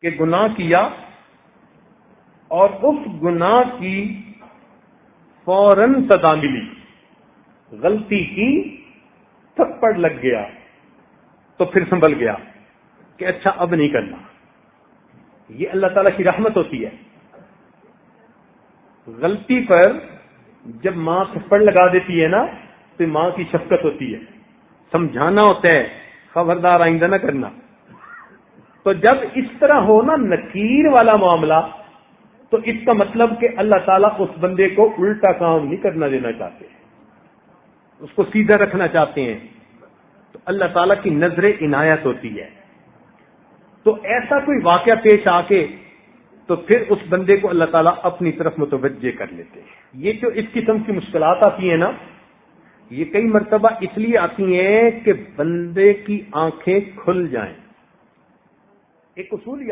کہ گناہ کیا اور اس گناہ کی فوراً سزا ملی، غلطی کی تھپڑ لگ گیا تو پھر سنبھل گیا کہ اچھا اب نہیں کرنا. یہ اللہ تعالیٰ کی رحمت ہوتی ہے. غلطی پر جب ماں تھپڑ لگا دیتی ہے نا تو ماں کی شفقت ہوتی ہے، سمجھانا ہوتا ہے خبردار آئندہ نہ کرنا. تو جب اس طرح ہو نا نکیر والا معاملہ تو اس کا مطلب کہ اللہ تعالیٰ اس بندے کو الٹا کام نہیں کرنا دینا چاہتے، اس کو سیدھا رکھنا چاہتے ہیں. تو اللہ تعالیٰ کی نظر عنایت ہوتی ہے. تو ایسا کوئی واقعہ پیش آ کے تو پھر اس بندے کو اللہ تعالیٰ اپنی طرف متوجہ کر لیتے ہیں. یہ جو اس قسم کی مشکلات آتی ہیں نا، یہ کئی مرتبہ اس لیے آتی ہیں کہ بندے کی آنکھیں کھل جائیں. ایک اصول